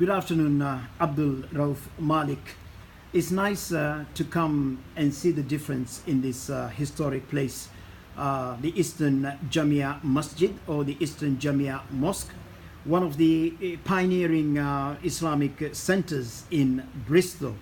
Good afternoon, Abdul Raoof Malik. It's nice to come and see the difference in this historic place, the Easton Jamia Masjid or the Easton Jamia Mosque, one of the pioneering Islamic centers in Bristol.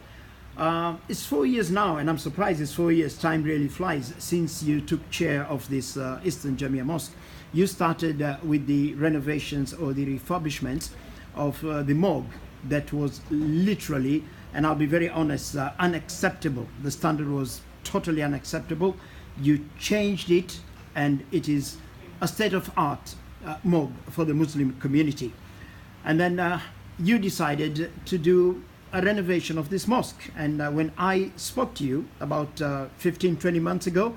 It's 4 years now, and I'm surprised it's 4 years. Time really flies since you took chair of this Easton Jamia Mosque. You started with the renovations or the refurbishments of the morgue that was literally, and I'll be very honest, unacceptable. The standard was totally unacceptable. You changed it, and it is a state-of-art morgue for the Muslim community. And then you decided to do a renovation of this mosque. And when I spoke to you about 15-20 months ago,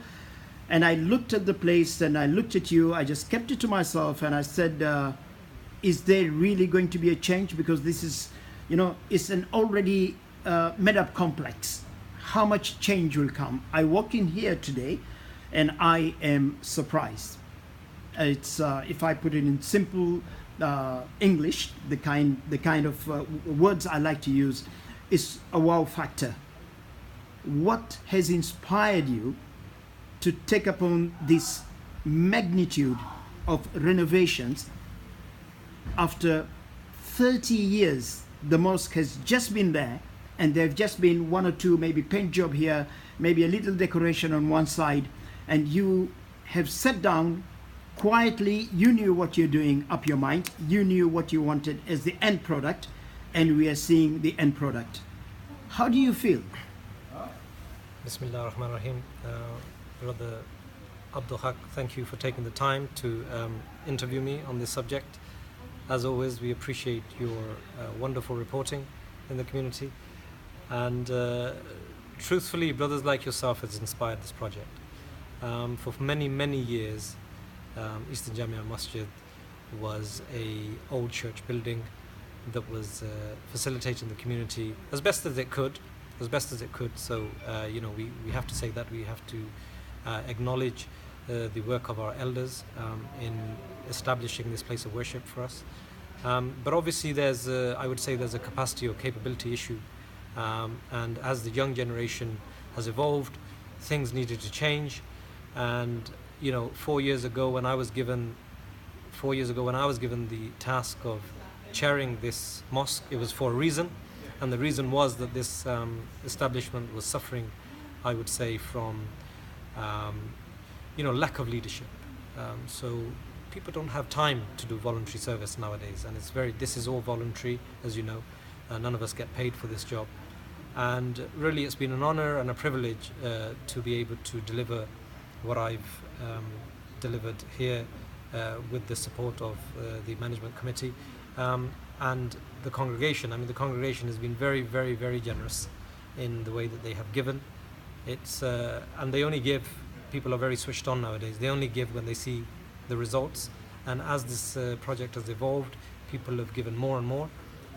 and I looked at the place and I looked at you, I just kept it to myself and I said, is there really going to be a change? Because this is, you know, it's an already made up complex. How much change will come? I walk in here today and I am surprised. It's if I put it in simple English, the kind of words I like to use is a wow factor. What has inspired you to take upon this magnitude of renovations? After 30 years, the mosque has just been there, and there have just been one or two, maybe paint job here, maybe a little decoration on one side, and you have sat down quietly. You knew what you're doing up your mind. You knew what you wanted as the end product, and we are seeing the end product. How do you feel? Bismillah ar-Rahman ar-Rahim. Brother Abdul Haq, thank you for taking the time to interview me on this subject. As always, we appreciate your wonderful reporting in the community. And truthfully, brothers like yourself has inspired this project. For many, many years, Easton Jamia Masjid was an old church building that was facilitating the community as best as it could. So, you know, we have to say that. We have to acknowledge the work of our elders in establishing this place of worship for us. But obviously I would say there's a capacity or capability issue. And as the young generation has evolved, things needed to change. And, you know, 4 years ago when I was given the task of chairing this mosque, it was for a reason. And the reason was that this establishment was suffering, I would say, from lack of leadership. So people don't have time to do voluntary service nowadays, and this is all voluntary, as you know. None of us get paid for this job, and really it's been an honor and a privilege to be able to deliver what I've delivered here with the support of the management committee and the congregation. I mean, the congregation has been very, very, very generous in the way that they have given. And they only give. People are very switched on nowadays. They only give when they see the results. And as this project has evolved, people have given more and more.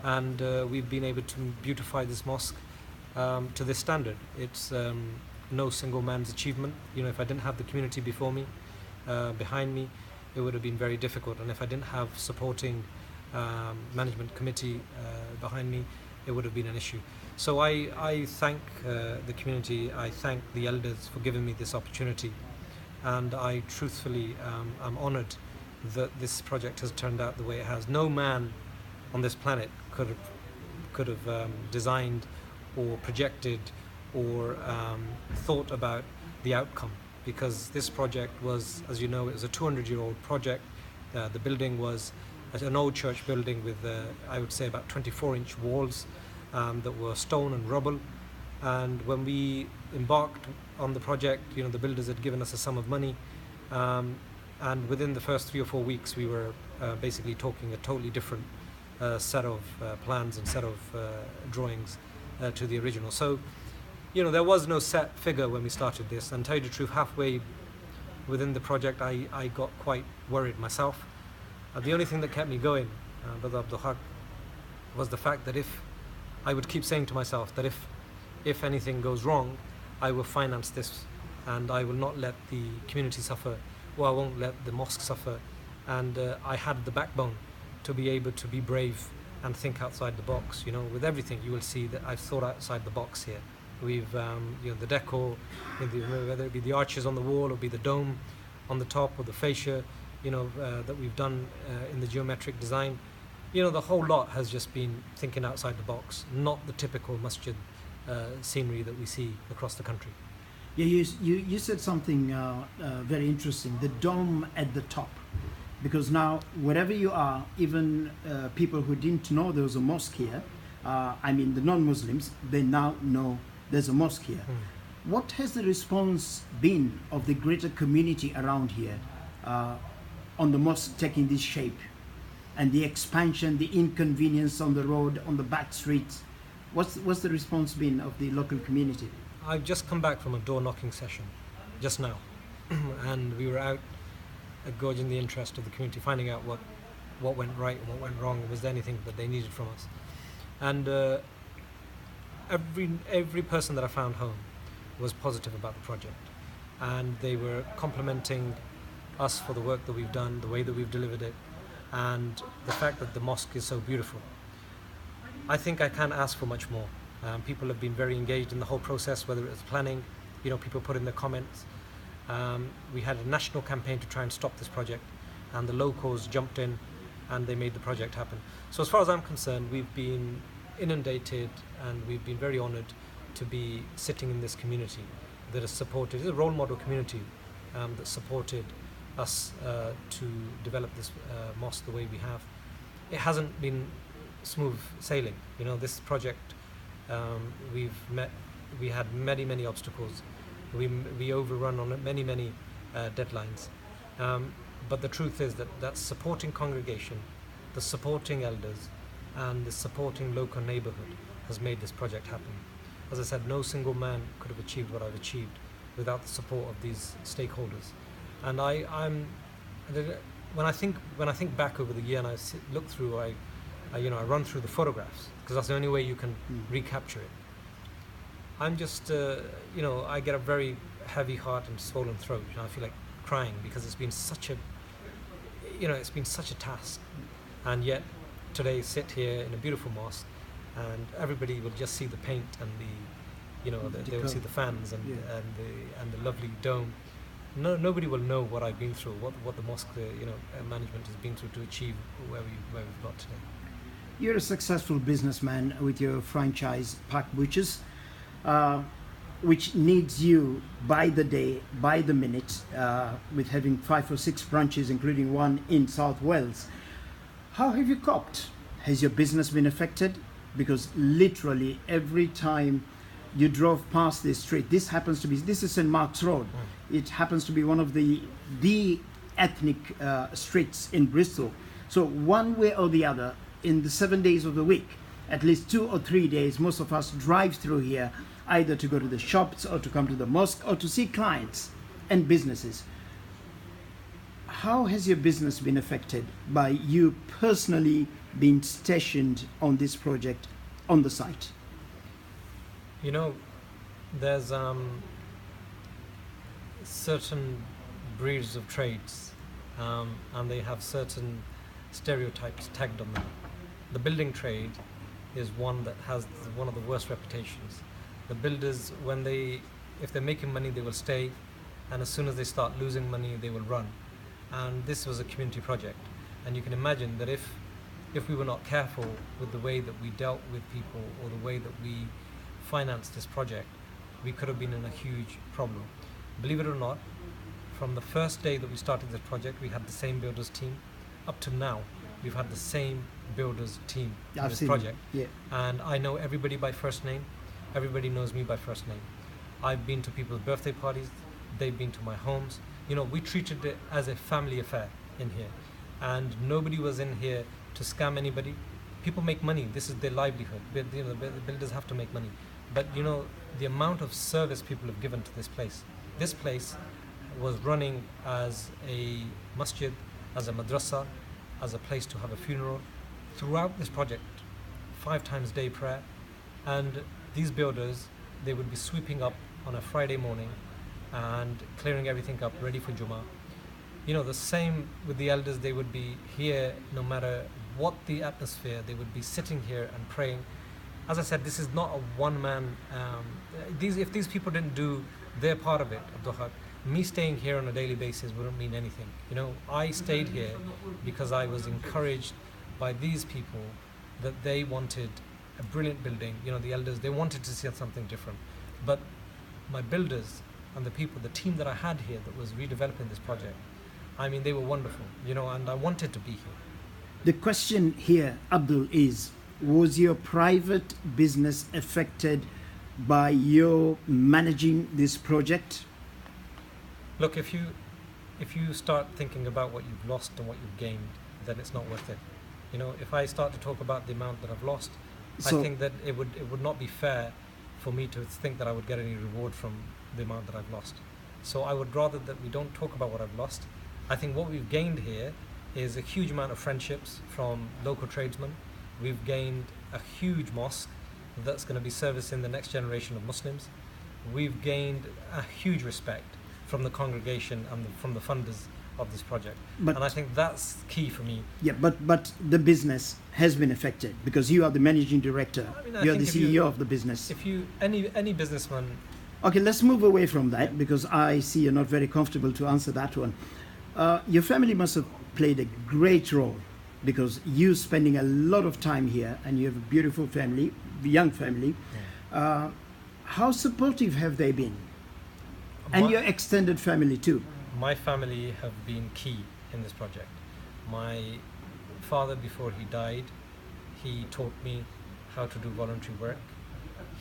And we've been able to beautify this mosque to this standard. It's no single man's achievement. You know, if I didn't have the community before me, behind me, it would have been very difficult. And if I didn't have supporting management committee behind me, it would have been an issue. So I thank the community, I thank the elders for giving me this opportunity, and I truthfully am honoured that this project has turned out the way it has. No man on this planet could have designed or projected or thought about the outcome, because this project was, as you know, it was a 200-year-old project. The building was an old church building with, I would say, about 24-inch walls that were stone and rubble. And when we embarked on the project, you know, the builders had given us a sum of money, and within the first 3 or 4 weeks we were basically talking a totally different set of plans and set of drawings to the original. So, you know, there was no set figure when we started this, and to tell you the truth, halfway within the project I got quite worried myself. The only thing that kept me going, Brother Abdul Haq, was the fact that if I would keep saying to myself that if anything goes wrong, I will finance this, and I will not let the community suffer, or I won't let the mosque suffer. And I had the backbone to be able to be brave and think outside the box. You know, with everything you will see that I've thought outside the box here. We've you know, the decor, whether it be the arches on the wall or be the dome on the top or the fascia, you know, that we've done in the geometric design. You know, the whole lot has just been thinking outside the box, not the typical masjid scenery that we see across the country. Yeah, you said something very interesting, the dome at the top. Because now, wherever you are, even people who didn't know there was a mosque here, I mean the non-Muslims, they now know there's a mosque here. What has the response been of the greater community around here on the mosque taking this shape? And the expansion, the inconvenience on the road, on the back streets. What's the response been of the local community? I've just come back from a door knocking session, just now. And we were out gauging the interest of the community, finding out what went right and what went wrong, was there anything that they needed from us. And every person that I found home was positive about the project. And they were complimenting us for the work that we've done, the way that we've delivered it, and the fact that the mosque is so beautiful. I think I can't ask for much more. People have been very engaged in the whole process, whether it was planning, you know, people put in their comments. We had a national campaign to try and stop this project, and the locals jumped in and they made the project happen. So as far as I'm concerned, we've been inundated and we've been very honoured to be sitting in this community that has supported, it's a role model community that supported us to develop this mosque the way we have. It hasn't been smooth sailing. You know, this project, we had many obstacles. We overrun on many deadlines. But the truth is that supporting congregation, the supporting elders, and the supporting local neighborhood has made this project happen. As I said, no single man could have achieved what I've achieved without the support of these stakeholders. And when I think back over the year and I look through, I run through the photographs, because that's the only way you can recapture it. I'm just, I get a very heavy heart and swollen throat. You know, I feel like crying because it's been such a task, and yet today sit here in a beautiful mosque, and everybody will just see the paint and they will see the fans and the lovely dome. Nobody will know what I've been through, what the mosque management has been through to achieve where we've got today. You're a successful businessman with your franchise Park Butchers, which needs you by the day, by the minute, with having 5 or 6 branches, including one in South Wales. How have you coped? Has your business been affected? Because literally every time you drove past this street, this is St. Mark's Road. It happens to be one of the ethnic streets in Bristol. So one way or the other, in the 7 days of the week, at least 2 or 3 days, most of us drive through here, either to go to the shops or to come to the mosque or to see clients and businesses. How has your business been affected by you personally being stationed on this project on the site? You know, there's certain breeds of trades, and they have certain stereotypes tagged on them. The building trade is one that has one of the worst reputations. The builders, if they're making money, they will stay, and as soon as they start losing money, they will run. And this was a community project, and you can imagine that if we were not careful with the way that we dealt with people or the way that we financed this project, we could have been in a huge problem. Believe it or not, from the first day that we started this project, we had the same builders team. Up to now, we've had the same builders team in this project. Yeah. And I know everybody by first name. Everybody knows me by first name. I've been to people's birthday parties. They've been to my homes. You know, we treated it as a family affair in here. And nobody was in here to scam anybody. People make money. This is their livelihood. The builders have to make money. But you know, the amount of service people have given to this place. This place was running as a masjid, as a madrasa, as a place to have a funeral. Throughout this project, 5 times a day prayer. And these builders, they would be sweeping up on a Friday morning and clearing everything up, ready for Jummah. the same with the elders. They would be here no matter what the atmosphere. They would be sitting here and praying. As I said, this is not a one-man. If these people didn't do their part of it, Abdul Haq, me staying here on a daily basis wouldn't mean anything. I stayed here because I was encouraged by these people that they wanted a brilliant building. The elders, they wanted to see something different. But my builders and the people, the team that I had here that was redeveloping this project, I mean, they were wonderful, and I wanted to be here. The question here, Abdul, is, was your private business affected by your managing this project? Look, if you start thinking about what you've lost and what you've gained, then it's not worth it. If I start to talk about the amount that I've lost, I think that it would not be fair for me to think that I would get any reward from the amount that I've lost. So I would rather that we don't talk about what I've lost. I think what we've gained here is a huge amount of friendships from local tradesmen. We've gained a huge mosque that's going to be servicing the next generation of Muslims. We've gained a huge respect from the congregation and from the funders of this project. And I think that's key for me. Yeah, but the business has been affected because you are the managing director. You're the CEO of the business. If any businessman. Okay, let's move away from that because I see you're not very comfortable to answer that one. Your family must have played a great role because you spending a lot of time here and you have a beautiful family, young family. Yeah. How supportive have they been? And your extended family too. My family have been key in this project. My father, before he died, he taught me how to do voluntary work.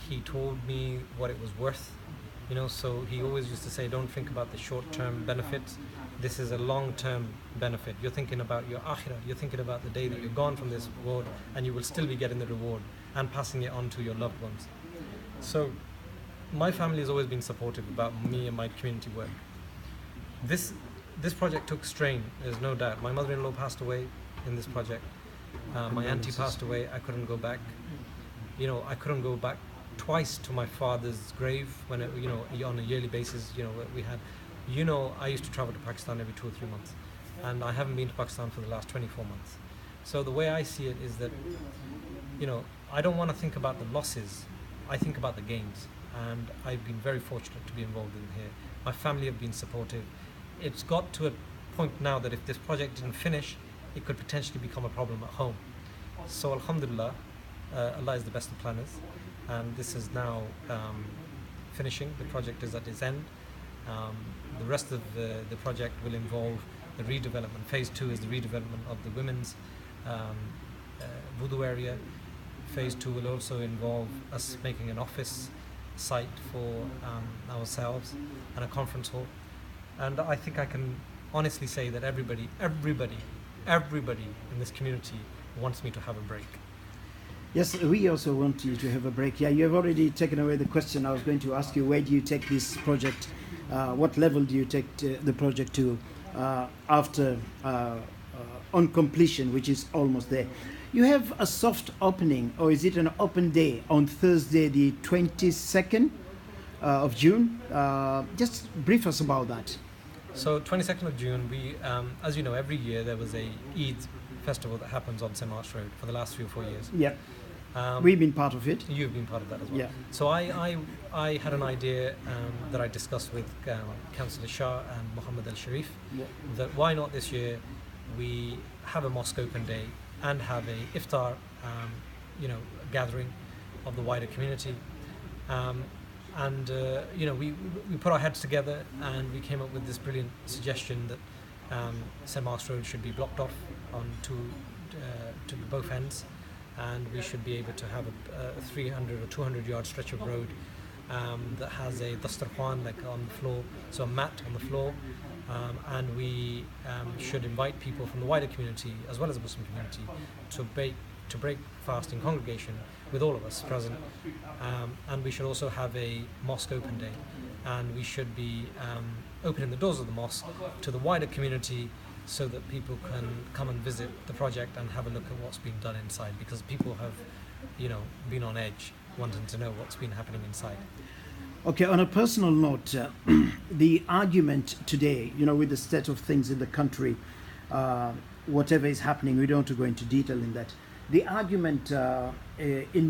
He told me what it was worth. So he always used to say, don't think about the short-term benefits. This is a long-term benefit. You're thinking about your akhirah. You're thinking about the day that you're gone from this world and you will still be getting the reward and passing it on to your loved ones. So my family has always been supportive about me and my community work. This project took strain, there's no doubt. My mother-in-law passed away in this project. My auntie passed away. I couldn't go back. I couldn't go back twice to my father's grave when on a yearly basis. We had. I used to travel to Pakistan every 2 or 3 months, and I haven't been to Pakistan for the last 24 months. So the way I see it is that, I don't want to think about the losses. I think about the gains, and I've been very fortunate to be involved in here. My family have been supportive. It's got to a point now that if this project didn't finish, it could potentially become a problem at home. So alhamdulillah, Allah is the best of planners, and this is now finishing. The project is at its end. The rest of the project will involve the redevelopment. Phase 2 is the redevelopment of the women's wudu area. Phase 2 will also involve us making an office site for ourselves and a conference hall. And I think I can honestly say that everybody in this community wants me to have a break. Yes, we also want you to have a break. Yeah, you have already taken away the question I was going to ask you. Where do you take this project? What level do you take the project to after on completion, which is almost there? You have a soft opening, or is it an open day on Thursday, the 22nd of June? Just brief us about that. So 22nd of June, we, as you know, every year there was a Eid festival that happens on St. Mark's Road for the last 3 or 4 years. Yeah. We've been part of it. You've been part of that as well. Yeah. So I had an idea that I discussed with Councillor Shah and Mohammed Al Sharif, that why not this year we have a mosque open day and have a iftar, gathering of the wider community. We put our heads together and we came up with this brilliant suggestion that St. Mark's Road should be blocked off to both ends, and we should be able to have a 300 or 200 yard stretch of road that has a dastarkhan, like on the floor, so a mat on the floor, and we should invite people from the wider community as well as the Muslim community to break fast in congregation with all of us present, and we should also have a mosque open day, and we should be opening the doors of the mosque to the wider community so that people can come and visit the project and have a look at what's been done inside, because people have been on edge wanting to know what's been happening inside. Okay, on a personal note, the argument today, you know, with the state of things in the country, whatever is happening, we don't want to go into detail in that. The argument in